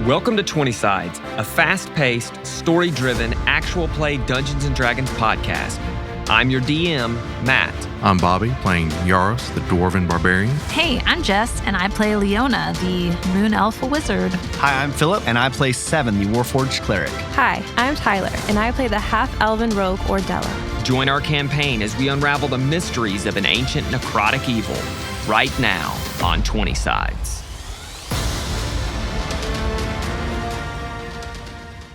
Welcome to 20 Sides, a fast-paced, story-driven, actual play Dungeons & Dragons podcast. I'm your DM, Matt. I'm Bobby, playing Yaros, the Dwarven Barbarian. Hey, I'm Jess, and I play Leona, the Moon Elf Wizard. Hi, I'm Philip, and I play Seven, the Warforged Cleric. Hi, I'm Tyler, and I play the half-elven rogue Ordella. Join our campaign as we unravel the mysteries of an ancient necrotic evil, right now on 20 Sides.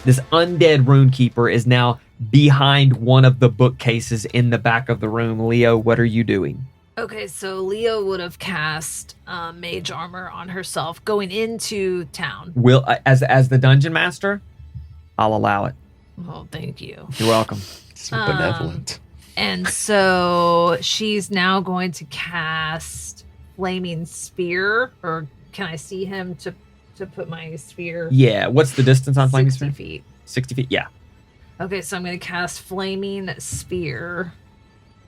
This undead runekeeper is now behind one of the bookcases in the back of the room. Leo, what are you doing? Okay, so Leo would have cast mage armor on herself going into town. Will as the dungeon master, I'll allow it. Oh, thank you. You're welcome. So benevolent. And so she's now going to cast Flaming Spear, or can I see him to put my spear? Yeah, what's the distance on Flaming Spear? 60 feet. 60 feet, yeah. Okay, so I'm going to cast Flaming Spear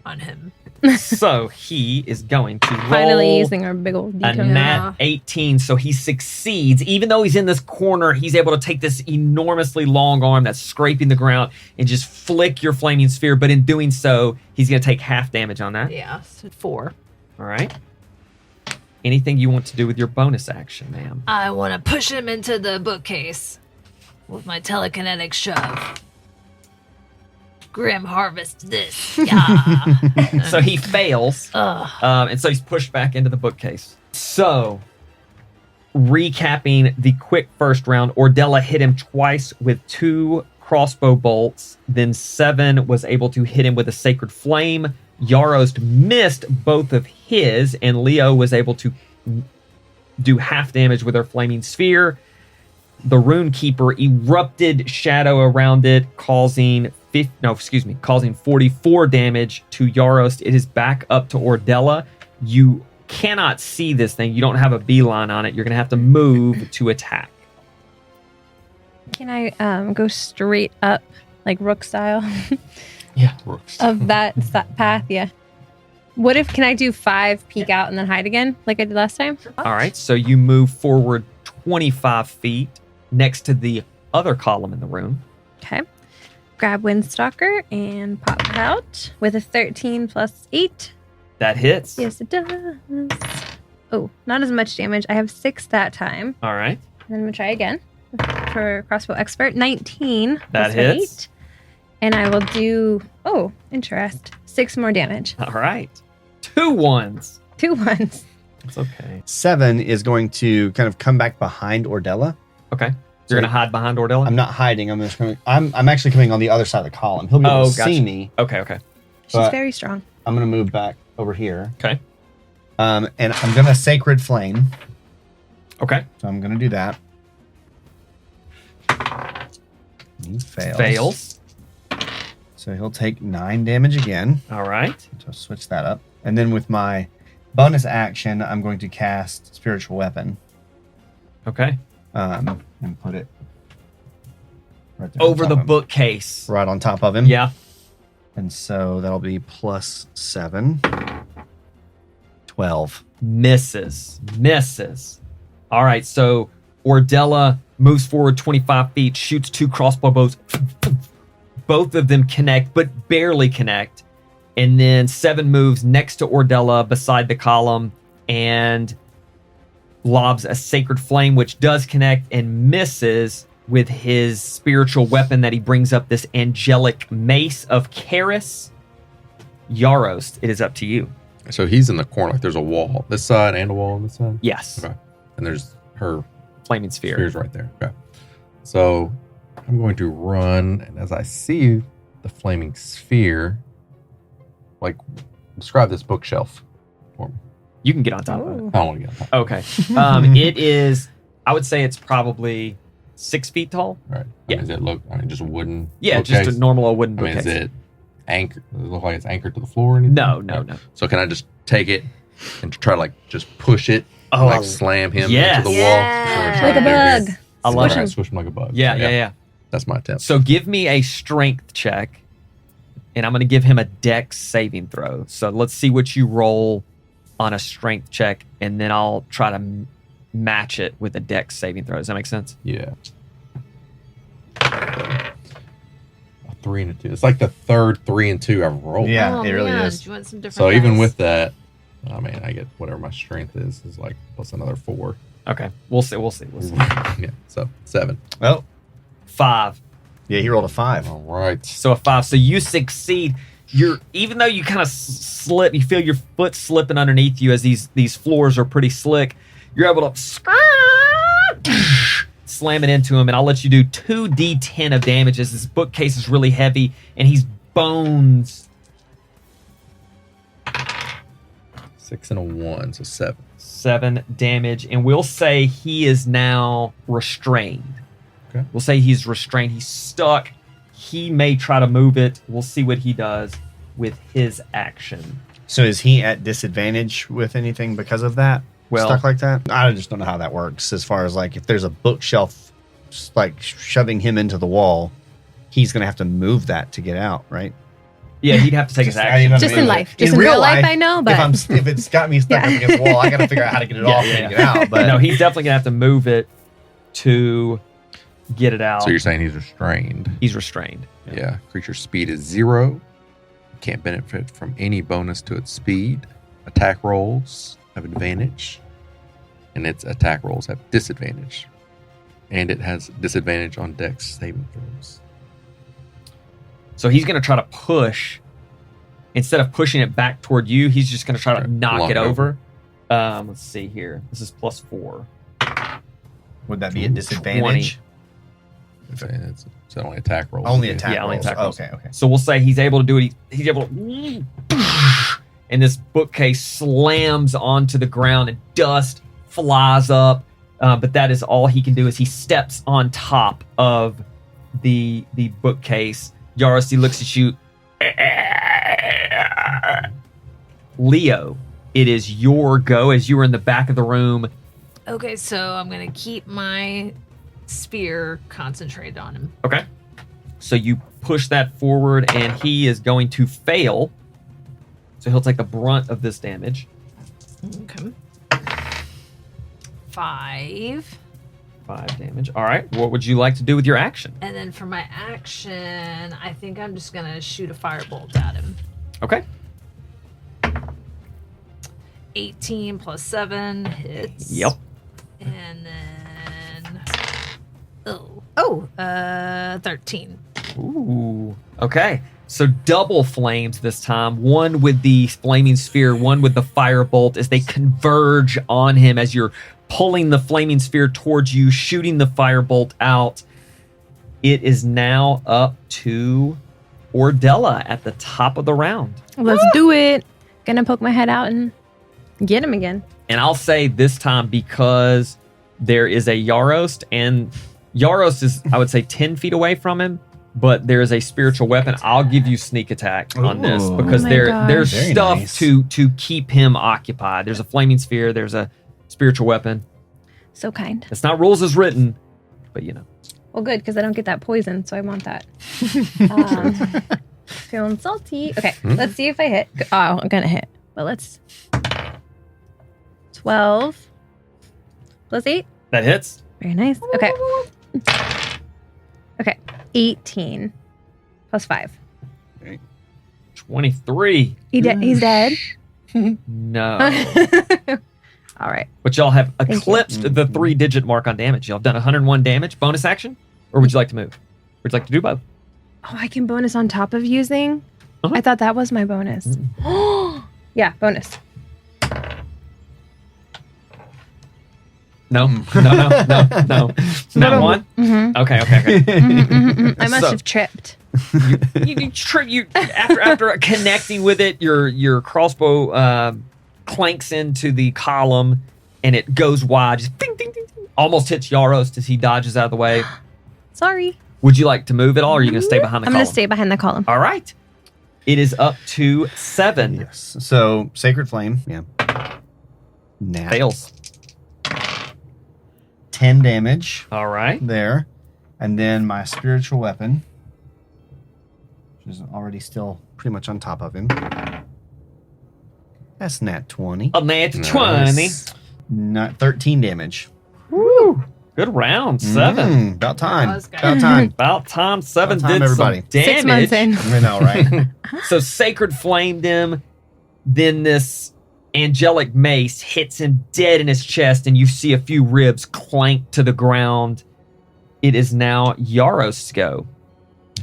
on him. So he is going to roll Finally using our big old a decoder. nat 18, so he succeeds. Even though he's in this corner, he's able to take this enormously long arm that's scraping the ground and just flick your Flaming Sphere, but in doing so, he's going to take half damage on that. Yeah, so 4. All right. Anything you want to do with your bonus action, ma'am? I want to push him into the bookcase with my telekinetic shove. Grim harvest this. Yeah. So he fails, Ugh. and so he's pushed back into the bookcase. So, recapping the quick first round, Ordella hit him twice with 2 crossbow bolts. Then Seven was able to hit him with a sacred flame. Yaros missed both of his, and Leo was able to do half damage with her flaming sphere. The Runekeeper erupted shadow around it, causing 44 damage to Yaros. It is back up to Ordella. You cannot see this thing. You don't have a beeline on it. You're going to have to move to attack. Can I go straight up, like Rook style, Yeah. of that path? Yeah. What if, can I do 5, peek out, and then hide again, like I did last time? All right, so you move forward 25 feet next to the other column in the room. Okay. Grab Windstalker and pop it out with a 13 plus 8. That hits. Yes, it does. Oh, not as much damage. I have 6 that time. All right. And then I'm going to try again for Crossbow Expert. 19 That plus hits. 8. And I will do, 6 more damage. All right. 2 ones. 2 ones. It's okay. Seven is going to kind of come back behind Ordella. Okay. You're going to hide behind Ordella? I'm not hiding. I'm actually coming on the other side of the column. He'll be able to see me. Okay. She's But- very strong. I'm going to move back over here. Okay. And I'm going to Sacred Flame. Okay. So I'm going to do that. He fails. Fails. So he'll take 9 damage again. All right. So I'll switch that up. And then with my bonus action, I'm going to cast Spiritual Weapon. Okay. And put it right there Over on the top of him. bookcase. Right on top of him. Yeah. And so that'll be plus 7. 12. Misses. All right, so Ordella moves forward 25 feet, shoots 2 crossbow bolts. Both of them connect, but barely connect. And then Seven moves next to Ordella beside the column and lobs a sacred flame, which does connect and misses with his spiritual weapon that he brings up, this angelic mace of Karis. Yaros, it is up to you. So he's in the corner. Like there's a wall this side and a wall on this side. Yes. Okay. And there's her Flaming sphere. spears right there. Okay. So I'm going to run, and as I see the flaming sphere, like describe this bookshelf for me. You can get on top of it. Ooh. I don't want to get on top. Okay. It is, I would say it's probably 6 feet tall. All right. Yeah. Does it look? I mean, just a wooden. Yeah, bookcase? just a normal old wooden I mean, bookcase. is it anchored? Does it look like it's anchored to the floor or anything? No. So can I just take it and try to like just push it, Oh, like slam him yes. into the wall? Yeah. That's what we're Like a trying to do bug. here. I love Right, Squish him. squish him like a bug. Yeah, So, yeah. That's my attempt. So give me a strength check, and I'm going to give him a dex saving throw. So let's see what you roll on a strength check, and then I'll try to match it with a dex saving throw. Does that make sense? Yeah. A 3 and a 2. It's like the third 3 and 2 I've rolled. Yeah, Oh, it really man. is. Do you want some different So even dice? with that, I mean, I get whatever my strength is like plus another 4. Okay, we'll see. Yeah, so 7. Oh, 5. yeah, he rolled a 5. All right. So a 5. So you succeed. Even though you kind of slip, you feel your foot slipping underneath you as these floors are pretty slick. You're able to slam it into him, and I'll let you do 2d10 of damage as this bookcase is really heavy, and he's bones. 6 and a 1, so 7. 7 damage, and we'll say he is now restrained. Okay. We'll say he's restrained. He's stuck. He may try to move it. We'll see what he does with his action. So is he at disadvantage with anything because of that? Well- Stuck like that? I just don't know how that works as far as like if there's a bookshelf like shoving him into the wall, he's going to have to move that to get out, right? Yeah, he'd have to take his Just- action. Just in life. Just in real life, I know, but if it's got me stuck Yeah. up against the wall, I got to figure out how to get it off and get out. But no, he's definitely gonna have to move it to get it out. So you're saying he's restrained. He's restrained. Yeah. Creature speed is 0. Can't benefit from any bonus to its speed. Attack rolls have advantage. And its attack rolls have disadvantage. And it has disadvantage on dex saving throws. So he's gonna try to push. Instead of pushing it back toward you, he's just gonna try to Okay, knock block it it over. Let's see here. This is +4. would that be a disadvantage? It's only attack rolls. Only attack Yeah, only rolls. attack rolls. Okay. So we'll say he's able to do it. He's able to, and this bookcase slams onto the ground and dust flies up. But that is all he can do. Is he steps on top of the bookcase. Yaros, he looks at you. Leo, it is your go as you are in the back of the room. Okay, so I'm gonna keep my spear concentrated on him. Okay. So you push that forward, and he is going to fail. So he'll take the brunt of this damage. Okay. 5. 5 damage. All right. What would you like to do with your action? And then for my action, I think I'm just gonna shoot a firebolt at him. Okay. 18 plus 7 hits. Yep. And then 13. Ooh. Okay. So double flames this time. One with the flaming sphere, one with the firebolt as they converge on him as you're pulling the flaming sphere towards you, shooting the firebolt out. It is now up to Ordella at the top of the round. let's do it. Gonna poke my head out and get him again. And I'll say this time because there is a Yaros, and Yaros is, I would say, 10 feet away from him, but there is a spiritual weapon. I'll give you sneak attack on this Ooh. because Oh my there's gosh. Very stuff nice. to keep him occupied. There's a flaming sphere, there's a spiritual weapon. So kind. It's not rules as written, but you know. Well, good, because I don't get that poison, so I want that. Feeling salty. Okay, let's see if I hit. Oh, I'm gonna hit. But let's. 12 plus 8. That hits. Very nice. Okay. Okay. 18 plus 5. 23. He's dead. No. All right. But y'all have you. eclipsed the 3-digit mark on damage. Y'all have done 101 damage. Bonus action? Or would you like to move? Would you like to do both? Oh, I can bonus on top of using? Uh-huh. I thought that was my bonus. Yeah, bonus. No. No. Not one? Mm-hmm. Okay. I must So- have tripped. you after connecting with it, your crossbow clanks into the column and it goes wide, just ding, ding, ding, ding, almost hits Yaros as he dodges out of the way. Sorry. Would you like to move at all, or are you going to stay behind the I'm column? going to stay behind the column. All right. It is up to 7. Yes. So Sacred Flame. Yeah. Nat. Fails. 10 damage All right. there. And then my spiritual weapon, which is already still pretty much on top of him. That's nat 20. A nat Nice. 20. Not 13 damage. Woo! Good round. 7. About time. That was good. About time. About time. 7 About time, did everybody. some damage. 6 months in. I know, right? So Sacred flamed him. Then this angelic mace hits him dead in his chest, and you see a few ribs clank to the ground. It is now Yaros' go.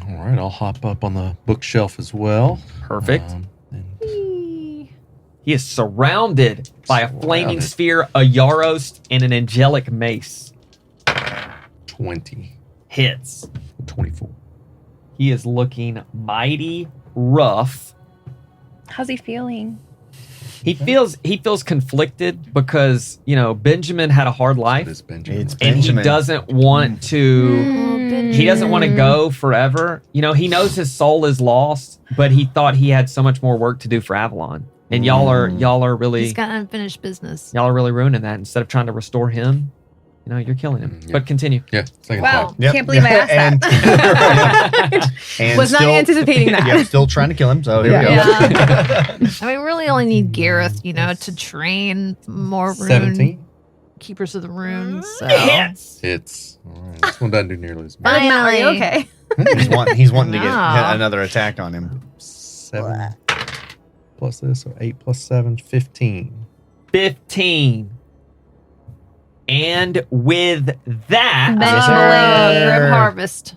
All right, I'll hop up on the bookshelf as well. Perfect. And He is surrounded by a flaming Surrounded. sphere, a Yaros, and an angelic mace. 20. Hits. 24. He is looking mighty rough. How's he feeling? He feels conflicted because, Benjamin had a hard life, This Benjamin. It's right and Benjamin. he doesn't want to he doesn't want to go forever. He knows his soul is lost, but he thought he had so much more work to do for Avalon. And y'all are really He's got unfinished business. y'all are really ruining that. Instead of trying to restore him, you're killing him. Yeah. But continue. Yeah, second Wow. attack. Yep. Can't believe I asked And- that. And Was not anticipating that. Yep, still trying to kill him. So here we go. Yeah. I mean, we really only need Gareth, to train more rune 17. keepers of the runes. So. Hits. It's all right. This one doesn't do nearly as much. Finally. Are you okay? He's wanting to get No. another attack on him. 7 plus this, so 8 plus 7, 15. 15. And with that, Benjamin Grim sir. Harvest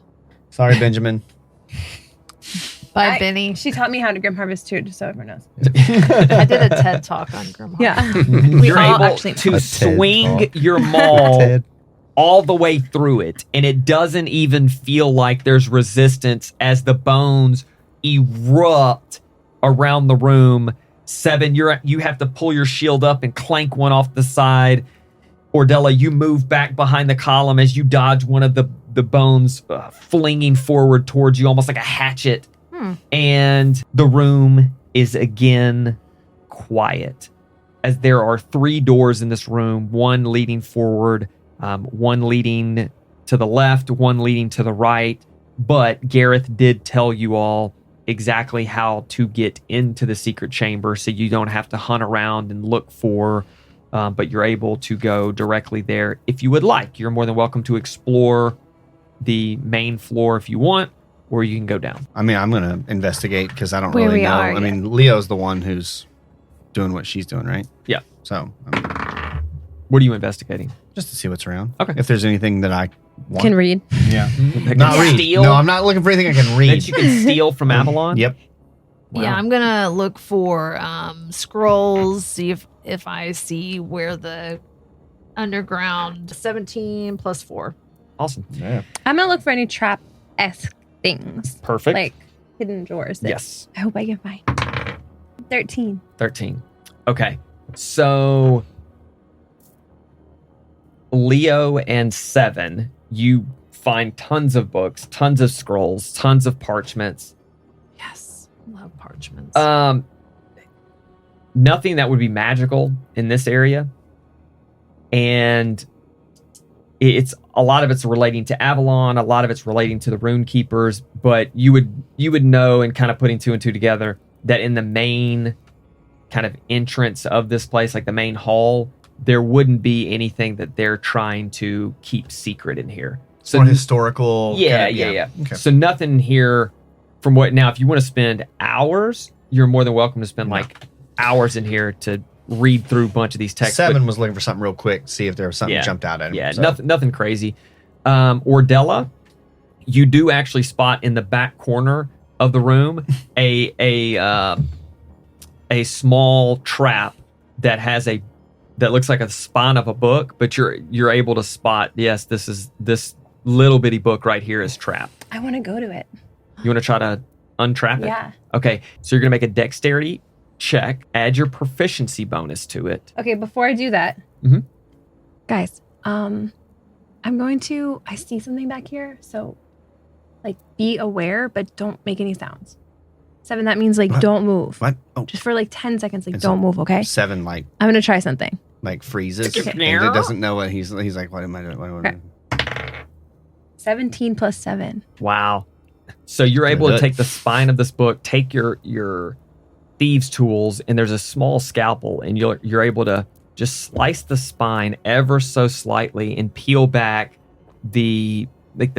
Sorry, Benjamin. by Benny. She taught me how to Grim Harvest too, just so everyone knows. I did a TED talk on Grim Harvest. Yeah. you're all able actually- to A TED swing talk. your maul Ted. all the way through it, and it doesn't even feel like there's resistance as the bones erupt around the room. 7, you have to pull your shield up and clank one off the side. Ordella, you move back behind the column as you dodge one of the bones flinging forward towards you, almost like a hatchet. And the room is again quiet, as there are 3 doors in this room, one leading forward, one leading to the left, one leading to the right. But Gareth did tell you all exactly how to get into the secret chamber, so you don't have to hunt around and look for, but you're able to go directly there if you would like. You're more than welcome to explore the main floor if you want, or you can go down. I mean, I'm going to investigate because I don't Where really we know. are, I yeah. mean, Leo's the one who's doing what she's doing, right? Yeah. So, What are you investigating? just to see what's around. Okay. If there's anything that I want. Can read. Yeah. That Not can read. steal? No, I'm not looking for anything I can read. That you can steal from Avalon? Yep. Wow. Yeah, I'm gonna look for scrolls, see if I see where the underground 17 plus 4. Awesome. Yeah. I'm gonna look for any trap-esque things. Perfect. Like hidden drawers. that Yes. I hope I can find. 13. 13. Okay. So Leo and 7, you find tons of books, tons of scrolls, tons of parchments. Yes, love parchments. Nothing that would be magical in this area. And it's a lot of it's relating to Avalon, a lot of it's relating to the rune keepers, but you would know, and kind of putting 2 and 2 together, that in the main kind of entrance of this place, like the main hall, there wouldn't be anything that they're trying to keep secret in here. So More historical. yeah. Okay. So nothing here from what now, if you want to spend hours, you're more than welcome to spend like hours in here to read through a bunch of these texts. but- 7 was looking for something real quick, see if there was something Yeah. jumped out at him. Yeah, So, nothing crazy. Ordella, you do actually spot in the back corner of the room a small trap that looks like a spine of a book, but you're able to spot, yes, this little bitty book right here is trapped. I want to go to it. You want to try to untrap it? Yeah. Okay, so you're gonna make a dexterity check. Add your proficiency bonus to it. Okay, before I do that, Mhm. guys, I'm going to. I see something back here, so like be aware, but don't make any sounds. 7, that means like What? don't move. What? Oh, Just for like 10 seconds, like It's don't move, okay? 7 like I'm gonna try something. freezes Okay. and it doesn't know what he's like. What am I doing? What am I doing? 17 plus 7. Wow. So you're able to take the spine of this book, take your thieves' tools, and there's a small scalpel, and you're able to just slice the spine ever so slightly and peel back the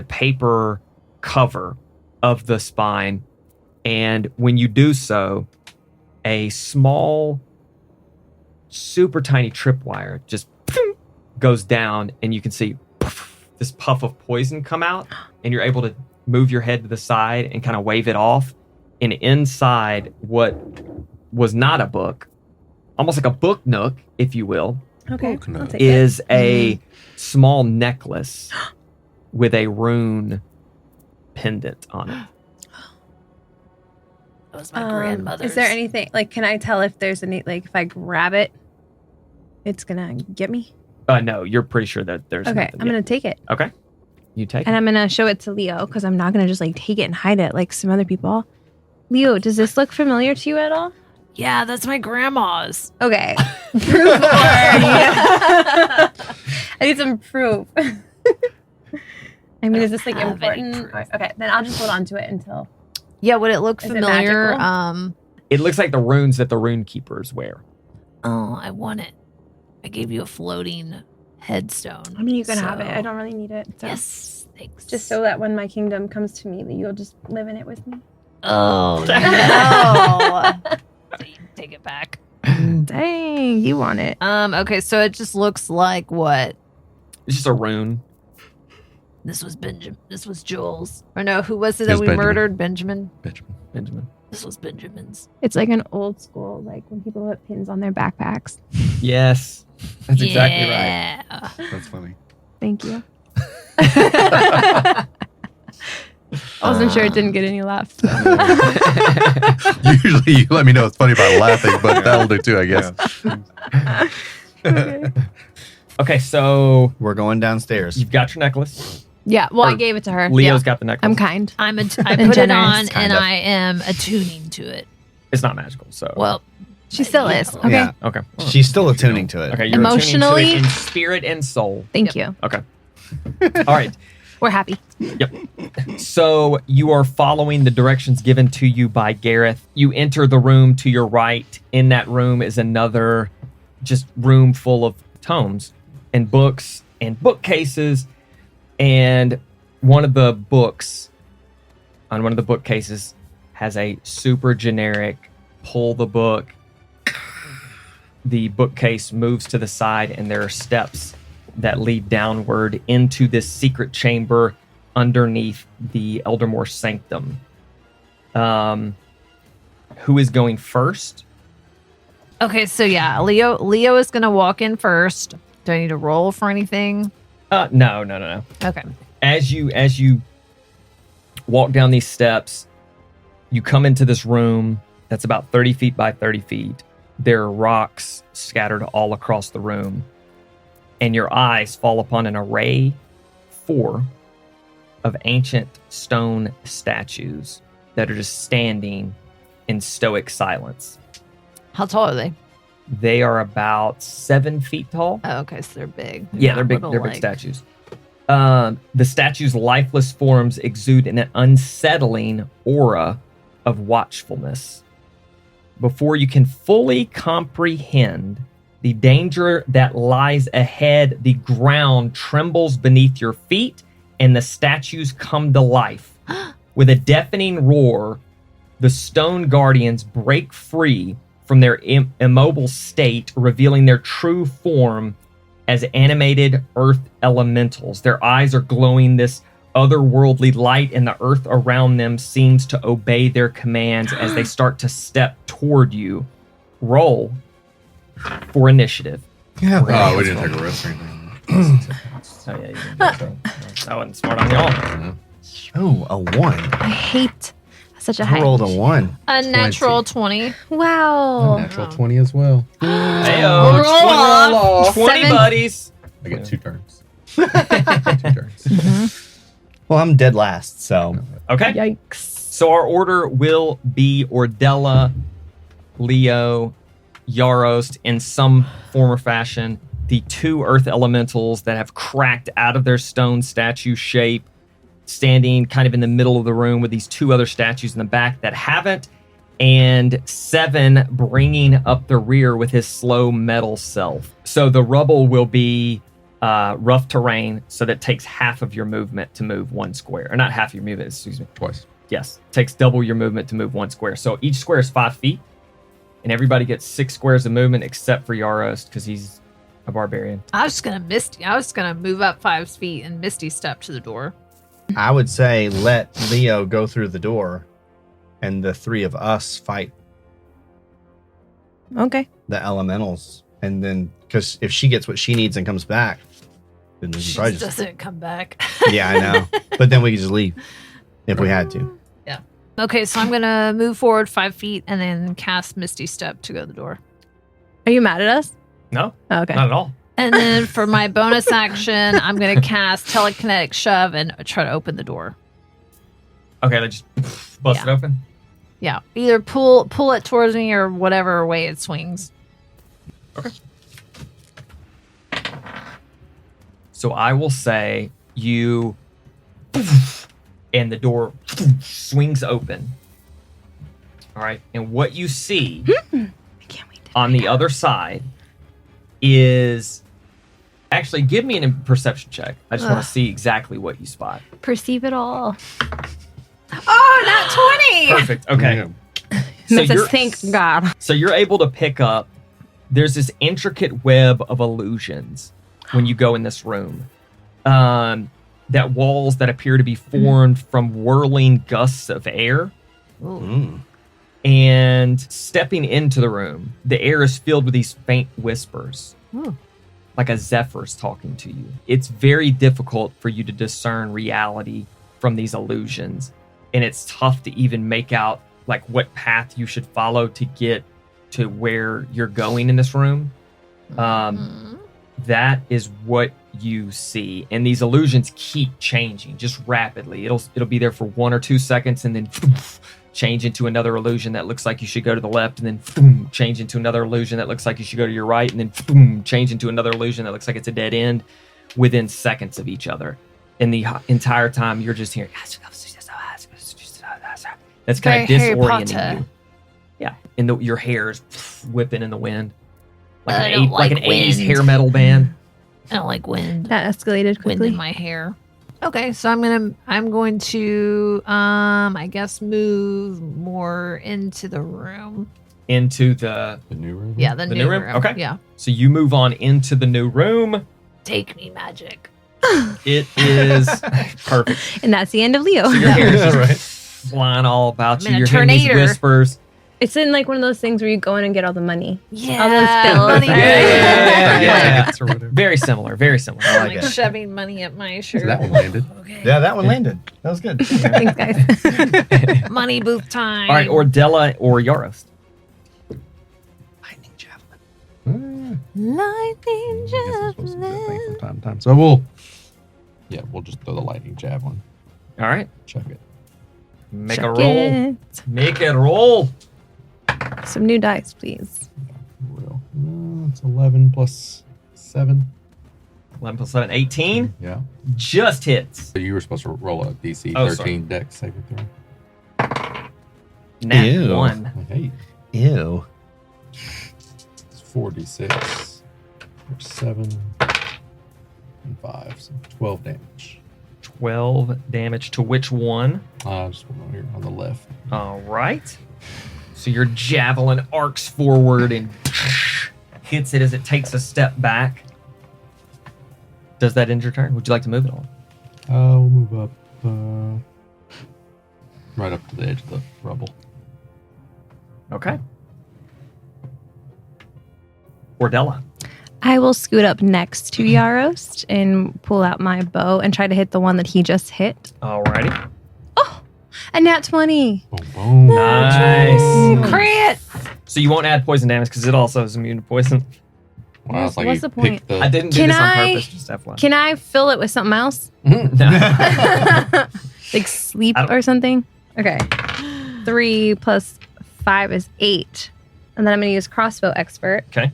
paper cover of the spine. And when you do so, a small, super tiny tripwire just goes down, and you can see this puff of poison come out, and you're able to move your head to the side and kind of wave it off. And inside what was not a book, almost like a book nook, if you will, Okay. Book nook. I'll take is it. a small necklace with a rune pendant on it. That was my grandmother's. Is there anything like? Can I tell if there's any like? If I grab it, it's gonna get me. No, you're pretty sure that there's Okay, nothing I'm yet. gonna take it, Okay. You take and it. I'm gonna show it to Leo because I'm not gonna just like take it and hide it like some other people. Leo, does this look familiar to you at all? Yeah, that's my grandma's. Okay, proof or I need some proof. I mean, is this like have any important? proof. Okay, then I'll just hold on to it until. Yeah, would it look Is it familiar? magical? It looks like the runes that the rune keepers wear. Oh, I want it. I gave you a floating headstone. I mean, you can have it. so- I don't really need it. So. Yes, thanks. Just so that when my kingdom comes to me, that you'll just live in it with me. Oh no! Take it back. Dang, you want it? Okay, so it just looks like what? It's just a rune. This was Benjamin. This was Jules. Or no, who was it It that was we Benjamin. murdered? Benjamin. Benjamin. This was Benjamin's. It's like an old school, like when people put pins on their backpacks. Yes. That's exactly right. Yeah. That's funny. Thank you. I wasn't sure it didn't get any laughs. So. Usually you let me know it's funny about laughing, but that'll do too, I guess. Okay. Okay, so We're going downstairs. you've got your necklace. Yeah, well, I Or gave it to her. Leo's Yeah. got the necklace. I'm kind. I And put it generous, on kind and of. I am attuning to it. It's not magical, so. Well, She still Yeah. is. Okay. Yeah. Okay. She's still attuning to it. Okay, you're Emotionally? attuning to it in spirit and soul. Thank you. Okay. All right. We're happy. So you are following the directions given to you by Gareth. You enter the room to your right. In that room is another just room full of tomes and books and bookcases. And one of the books on one of the bookcases has a super generic pull the book. The bookcase moves to the side and there are steps that lead downward into this secret chamber underneath the Eldermore Sanctum. Who is going first? okay, so yeah, Leo is gonna walk in first. Do I need to roll for anything? No. Okay. As you walk down these steps, you come into this room that's about 30 feet by 30 feet. There are rocks scattered all across the room. And your eyes fall upon an array 4 of ancient stone statues that are just standing in stoic silence. How tall are they? They are about 7 feet tall. Oh, okay, so they're big. Yeah, they're big. Little, They're big like- statues. The statues' lifeless forms exude an unsettling aura of watchfulness. Before you can fully comprehend the danger that lies ahead, the ground trembles beneath your feet, and the statues come to life. With a deafening roar, the stone guardians break free from their immobile state, revealing their true form as animated earth elementals. Their eyes are glowing this otherworldly light, and the earth around them seems to obey their commands as they start to step toward you. Roll for initiative. Yeah. Oh, we didn't take a risk or anything. Oh, yeah, you didn't do that. That wasn't smart on y'all. Oh, a 1. I hate such a I high. rolled a 1. A natural 20. Wow. Natural 20 as well. Heyo, Roll off. 20 7. buddies. I get 2 turns. 2 turns. Well, I'm dead last, so Okay. Yikes. So our order will be Ordella, Leo, Yarost in some form or fashion. The 2 earth elementals that have cracked out of their stone statue shape, standing kind of in the middle of the room with these 2 other statues in the back that haven't. and 7 bringing up the rear with his slow metal self. So the rubble will be rough terrain, so that takes half of your movement to move 1 square. Or not half your movement, excuse me. Twice. Yes, takes double your movement to move 1 square. So each square is 5 feet, and everybody gets 6 squares of movement except for Yaros because he's a barbarian. I was gonna move up 5 feet and Misty step to the door. I would say let Leo go through the door and the 3 of us fight Okay. the elementals. And then, because if she gets what she needs and comes back, then we can She probably just just. doesn't come back. Yeah, I know. But then we can just leave if we had to. Okay, so I'm gonna move forward 5 feet and then cast Misty Step to go to the door. Are you mad at us? No, Oh, okay. not at all. And then for my bonus action, I'm gonna cast Telekinetic Shove and try to open the door. Okay, then just bust it open. Yeah, either pull it towards me or whatever way it swings. So I will say you, and the door swings open. All right, and what you see I can't wait. on the other side is actually give me a perception check. I just want Ugh. to see exactly what you spot. Perceive it all. Oh, not 20! Perfect. Okay. Yeah. So Missus, you're, thank God. so you're able to pick up. There's this intricate web of illusions when you go in this room. That walls that appear to be formed from whirling gusts of air. And stepping into the room, the air is filled with these faint whispers, like a zephyr's talking to you. It's very difficult for you to discern reality from these illusions, and it's tough to even make out like what path you should follow to get to where you're going in this room. That is what you see, and these illusions keep changing just rapidly. It'll be there for 1 or 2 seconds, and then change into another illusion that looks like you should go to the left, and then change into another illusion that looks like you should go to your right, and then change into another illusion that looks like it's a dead end within seconds of each other. And the entire time you're just hearing that's kind of Very Harry disorienting Potter. you. Yeah, and your hair is whipping in the wind I like don't like an like 80s wind. hair metal band. I don't like wind. That escalated Wind quickly. in my hair. Okay, so I'm going to I guess move more into the room. Into the The new room? Yeah, the new room. Okay. Yeah. so you move on into the new room. Take me, magic. It is perfect. And that's the end of Leo. So your hair is Yeah, just right. flying all about I'm you. in a You're hearing these tornado. whispers. It's in like one of those things where you go in and get all the money. Yeah. All those bills. money. Yeah. Or whatever. Very similar. Very similar. I I'm like like it. shoving money at my shirt. That one landed. Okay. Yeah, that one landed. That was good. Thanks, guys. Money booth time. All right, Ordella or Yaros. Lightning javelin. Lightning I guess it's supposed to do a thing javelin. from time to time. So we'll just throw the lightning javelin. All right, Check it. make Check a roll. it. Make it roll. Some new dice, please. Real. It's 11 plus 7. 11 plus 7, 18. Yeah. Just hits. So you were supposed to roll a DC Oh, 13 sorry. dex saving throw. Nat Ew. 1. I hate. Ew. It's 4d6. 7 and 5. So 12 damage. 12 damage to which one? Just one here on the left. All right. So your javelin arcs forward and hits it as it takes a step back. Does that end your turn? Would you like to move it on? We'll move up right up to the edge of the rubble. Okay. Ordella. I will scoot up next to Yarost and pull out my bow and try to hit the one that he just hit. Alrighty. A nat 20. Boom, boom. Nice. Crit. So you won't add poison damage because it also is immune to poison. Wow, it's like What's you the point? picked the. I didn't do Can this on I- purpose, just FYI. Can I fill it with something else? No. Like sleep I don't- or something? Okay. 3 plus 5 is 8. And then I'm going to use crossbow expert. Okay.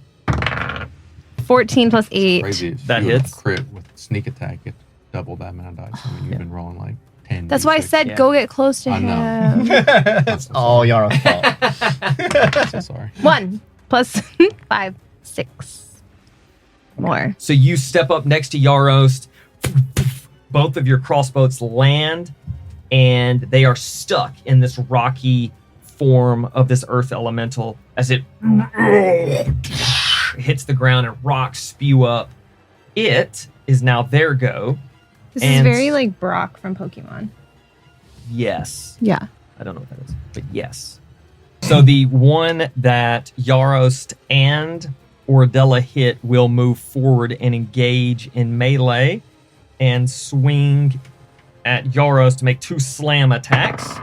14 plus 8. Crazy. If That you would hits. Crit with sneak attack, it double that amount of dice. I mean, you've Yeah. been rolling like That's why I 10d6. said Yeah. go get close to I know. him. That's all Yara's fault. I'm so sorry. 1 plus 5, 6 more. So you step up next to Yarost. Both of your crossbows land, and they are stuck in this rocky form of this earth elemental as it hits the ground and rocks spew up. It is now their go. This And- is very like Brock from Pokemon. Yes. Yeah. I don't know what that is, but yes. So the one that Yarost and Ordella hit will move forward and engage in melee and swing at Yarost to make 2 slam attacks.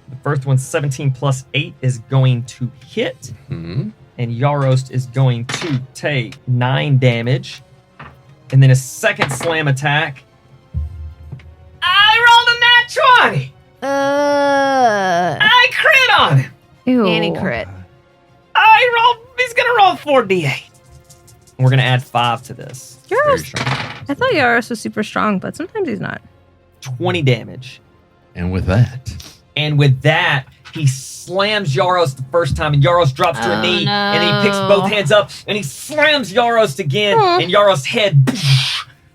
The first one, 17 plus 8, is going to hit, Hmm. and Yarost is going to take 9 damage. And then a second slam attack. I rolled a nat 20! I crit on him! Ew. Annie crit. He's gonna roll 4d8. And we're gonna add 5 to this. Very Yaros. strong. I thought Yaros was super strong, but sometimes he's not. 20 damage. And with that, And with that, he slams Yaros the first time, and Yaros drops to a Oh, knee, no. and he picks both hands up, and he slams Yaros again, Aw. and Yaros' head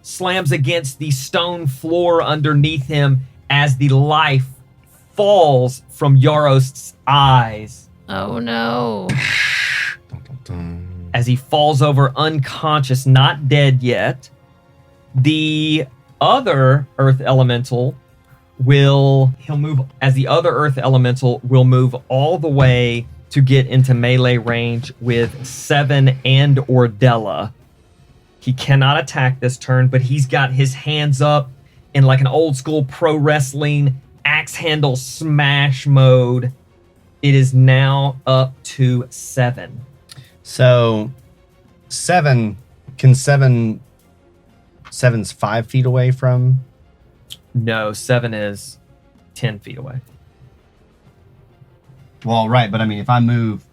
slams against the stone floor underneath him as the life falls from Yaros' eyes Oh no. dun, dun, dun. as he falls over unconscious, not dead yet. The other earth elemental will move all the way to get into melee range with 7 and Ordella. He cannot attack this turn, but he's got his hands up in like an old school pro wrestling axe handle smash mode. It is now up to 7. So, 7, can 7's 5 feet away from. No, 7 is 10 feet away. Well, right, but I mean, if I move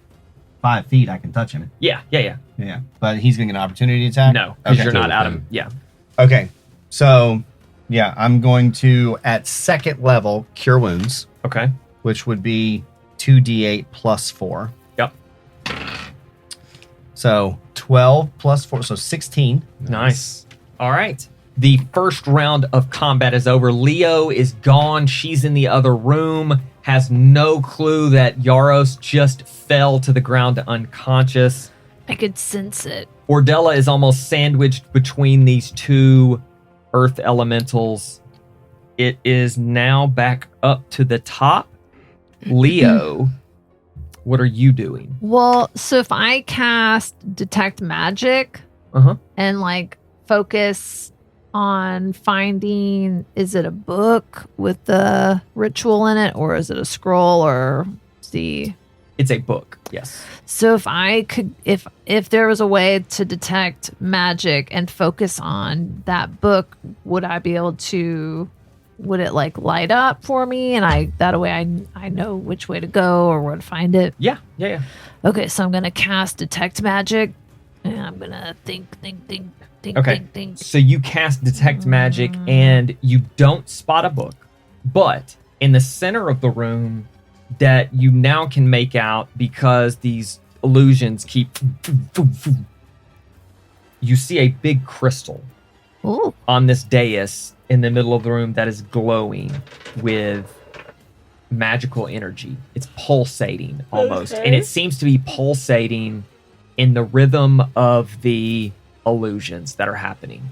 5 feet, I can touch him. Yeah. Yeah, but he's gonna get an opportunity attack. No, because Okay. you're not So out of. then- Yeah. Okay, so yeah, I'm going to at second level cure wounds, Okay. which would be 2d8 plus 4. Yep. So 12 plus 4, so 16. Nice. All right. The first round of combat is over. Leo is gone. She's in the other room, has no clue that Yaros just fell to the ground unconscious. I could sense it. Ordella is almost sandwiched between these two earth elementals. It is now back up to the top. Leo, what are you doing? Well, so if I cast detect magic Uh-huh. and like focus on finding, is it a book with the ritual in it, or is it a scroll, or the It's a book. Yes. so if I could, if there was a way to detect magic and focus on that book, would I be able to, would it like light up for me, and I that way I know which way to go or where to find it? Yeah. Okay, so I'm gonna cast detect magic, and I'm gonna think. Okay. So you cast detect magic and you don't spot a book, but in the center of the room that you now can make out because these illusions keep, you see a big crystal Ooh, on this dais in the middle of the room that is glowing with magical energy. It's pulsating almost, and it seems to be pulsating in the rhythm of the illusions that are happening.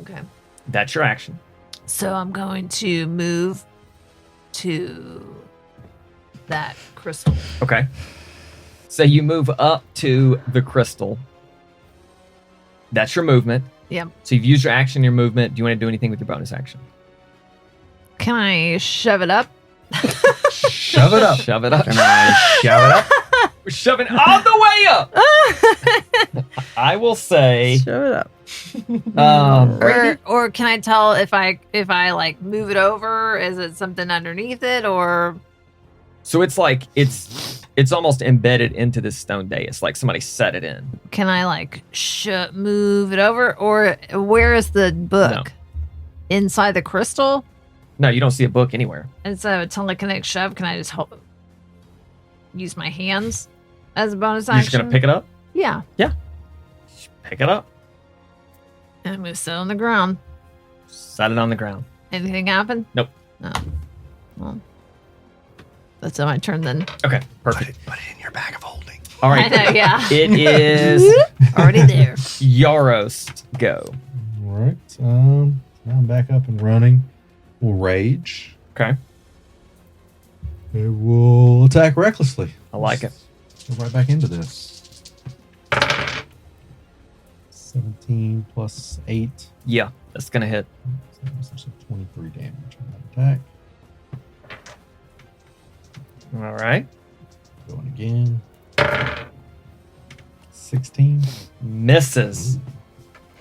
okay. That's your action. So I'm going to move to that crystal. Okay. So you move up to the crystal. That's your movement. Yep. So you've used your action, your movement. Do you want to do anything with your bonus action? Can I shove it up? Shove it up. Shove it up. Can I shove it up? We're shoving all the way up. I will say, Shove it up. Or can I tell if I like move it over? Is it something underneath it, or so it's like it's almost embedded into this stone dais, like somebody set it in. can I like move it over? Or where is the book? inside the crystal? No, you don't see a book anywhere. Instead of a telekinetic shove, can I just use my hands as a bonus You're action? just gonna pick it up. Yeah. Pick it up. And I'm going to sit on the ground. Set it on the ground. Anything happen? Nope. No. Well, that's my turn then. Okay, perfect. Put it in your bag of holding. All I right. know, yeah. It is Already there. Yarost. Go. All right. Now I'm back up and running. We'll rage. Okay. It will attack recklessly. I like it. Go right back into this. 17 plus 8. Yeah, that's gonna hit. So 23 damage on that attack. All right. Going again. 16. Misses.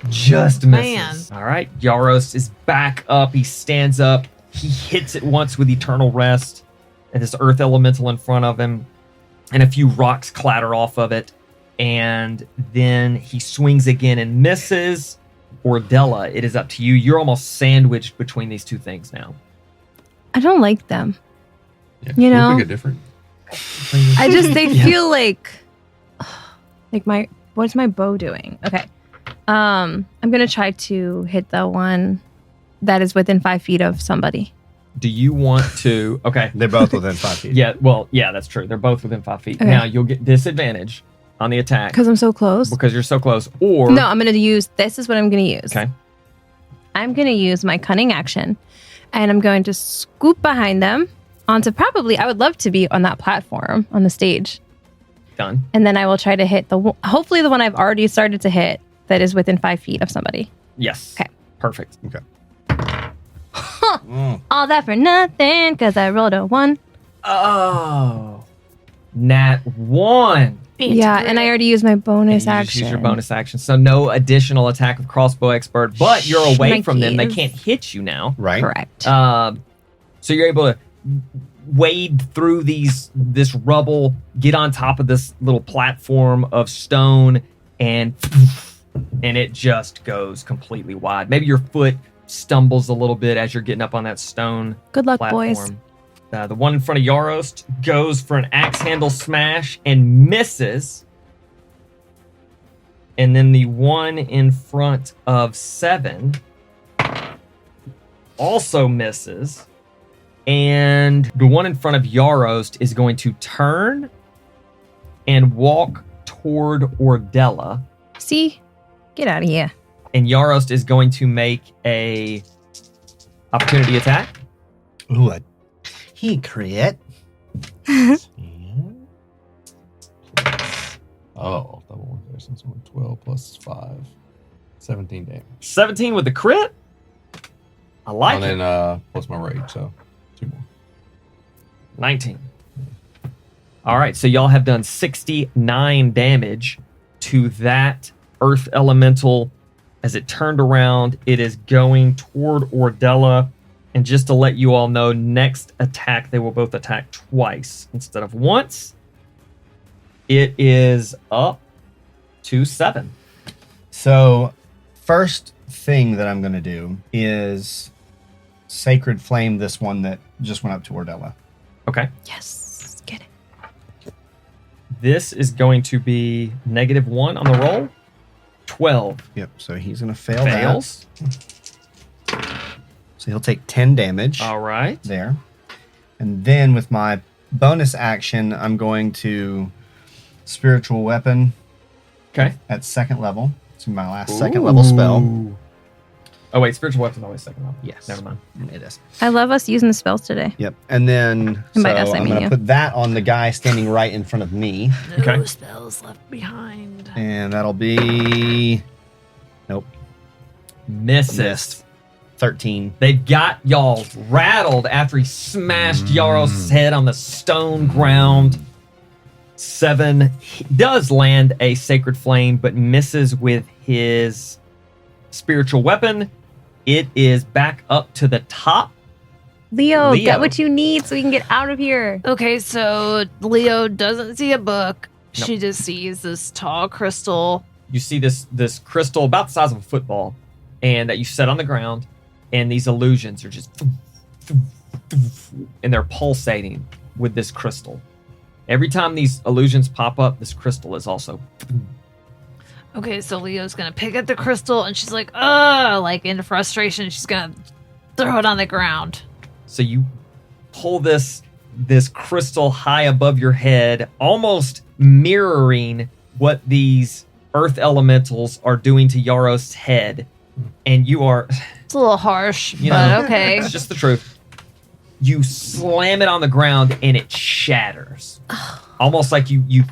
Just misses. All right. Yaros is back up. He stands up. He hits it once with Eternal Rest and this earth elemental in front of him. And a few rocks clatter off of it. And then he swings again and misses. Ordella, it is up to you. You're almost sandwiched between these two things now. I don't like them. Yeah, You we'll know? pick a different. They Yeah. feel like what's my bow doing? Okay. I'm gonna try to hit the one that is within 5 feet of somebody. Do you want to? Okay. They're both within 5 feet. Yeah, well, yeah, that's true. They're both within 5 feet. Okay. Now you'll get disadvantage on the attack Because I'm so close. because you're so close. Or No, I'm gonna use this is what I'm gonna use. Okay. I'm gonna use my cunning action and I'm going to scoop behind them onto probably I would love to be on that platform on the stage. Done. And then I will try to hit hopefully the one I've already started to hit that is within 5 feet of somebody. Yes. Okay. Perfect. All that for nothing because I rolled a 1. Oh. Nat 1. Yeah, and I already used my bonus And you just action. use your bonus action. So no additional attack of crossbow expert, but you're away from them. They Shnikes. can't hit you now. Right? Correct. So you're able to wade through this rubble, get on top of this little platform of stone, and it just goes completely wide. Maybe your foot stumbles a little bit as you're getting up on that stone Good luck, platform. boys. The one in front of Yarost goes for an axe handle smash and misses. And then the one in front of 7 also misses. And the one in front of Yarost is going to turn and walk toward Ordella. See? Get out of here. And Yarost is going to make a opportunity attack. Ooh, he crit. Oh, double one there. So it's only 12 plus 5. 17 damage. 17 with the crit. I like And it. then plus my rage, so 2 more. 19. All right, so y'all have done 69 damage to that earth elemental. As it turned around, it is going toward Ordella. And just to let you all know, next attack, they will both attack twice instead of once. It is up to 7. So, first thing that I'm going to do is Sacred Flame this one that just went up to Ordella. Okay. Yes. Get it. This is going to be -1 on the roll. 12. Yep, so he's going to fail Fails. that. So he'll take 10 damage All right. there. And then with my bonus action, I'm going to Spiritual Weapon Okay. at 2nd level. It's my last 2nd level spell. Ooh. Oh, wait. Spiritual weapon's always 2nd level. Yes. Never mind. It is. I love us using the spells today. Yep. And then And so by us, I I'm mean going you. to put that on the guy standing right in front of me. Okay. No spells left behind. And that'll be Misses. Missed. 13. They've got y'all rattled after he smashed Yaros' head on the stone ground. 7 he does land a Sacred Flame, but misses with his spiritual weapon. It is back up to the top. Leo, Leo. get what you need so we can get out of here. Okay, so Leo doesn't see a book. Nope. She just sees this tall crystal. You see this crystal about the size of a football, and that you set on the ground. and these illusions are just and they're pulsating with this crystal. Every time these illusions pop up, this crystal is also Okay, so Leo's gonna pick up the crystal and she's like, ugh, like in frustration, she's gonna throw it on the ground. so you pull this crystal high above your head, almost mirroring what these earth elementals are doing to Yaros' head, and you are It's a little harsh, You but know, okay. it's just the truth. You slam it on the ground and it shatters. Almost like you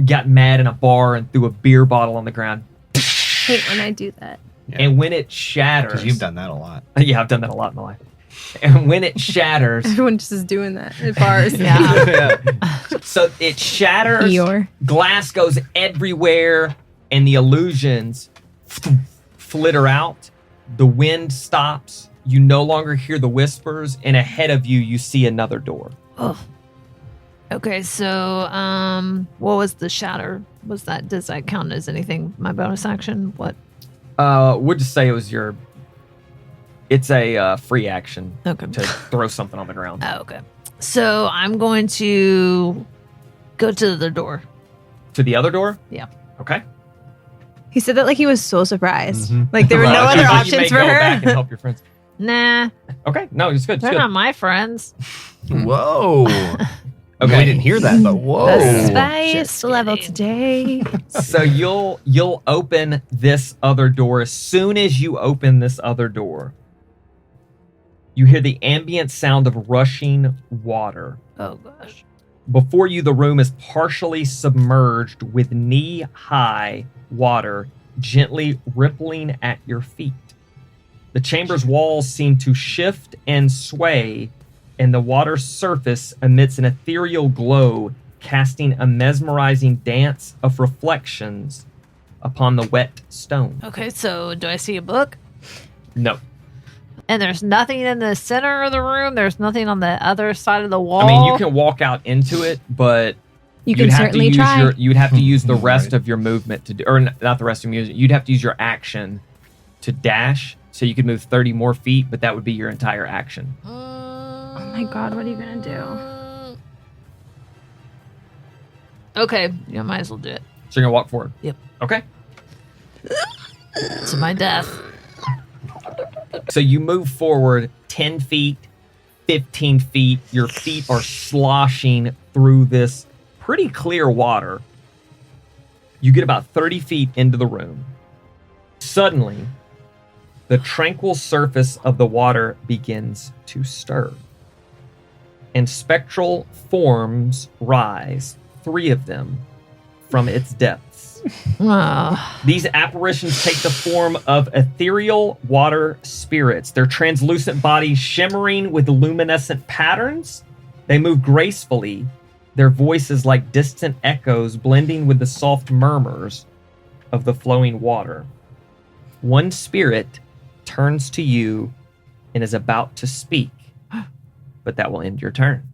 got mad in a bar and threw a beer bottle on the ground. Hate when I do that. Yeah. And when it shatters, Because you've done that a lot. Yeah, I've done that a lot in my life. And when it shatters, Everyone just is doing that at bars. Yeah. so it shatters, Eeyore. glass goes everywhere, and the illusions flitter out. The wind stops. You no longer hear the whispers, and ahead of you, you see another door. Oh. Okay, so what was the shatter? Does that count as anything? My bonus action? What? Would just say it's a free action Okay. to throw something on the ground. Oh, okay. So I'm going to go to the door. To the other door? Yeah. Okay. He said that like he was so surprised. Mhm. Like there were no Well, other you may options for go back and her. help your friends. Nah, Okay. No, it's good. It's they're good. not my friends. Whoa. Okay. We didn't hear that, but whoa. The Just spice level kidding. today. So you'll open this other door. As soon as you open this other door, you hear the ambient sound of rushing water. Oh gosh. Before you, the room is partially submerged with knee-high water gently rippling at your feet. The chamber's walls seem to shift and sway, and the water's surface emits an ethereal glow, casting a mesmerizing dance of reflections upon the wet stone. Okay, so do I see a book? No. And there's nothing in the center of the room. There's nothing on the other side of the wall. I mean, you can walk out into it, but You can you'd have certainly to use try. you'd have to use the Right. rest of your movement to do, or not the rest of your movement. You'd have to use your action to dash, so you could move 30 more feet, but that would be your entire action. Oh my god, what are you gonna do? Okay, yeah, might as well do it. So you're gonna walk forward. Yep. Okay. To my death. So you move forward 10 feet, 15 feet. Your feet are sloshing through this pretty clear water. You get about 30 feet into the room. Suddenly, the tranquil surface of the water begins to stir, and spectral forms rise, 3 of them, from its depths. Oh, These apparitions take the form of ethereal water spirits, their translucent bodies shimmering with luminescent patterns. They move gracefully, their voices like distant echoes blending with the soft murmurs of the flowing water. One spirit turns to you and is about to speak, but that will end your turn.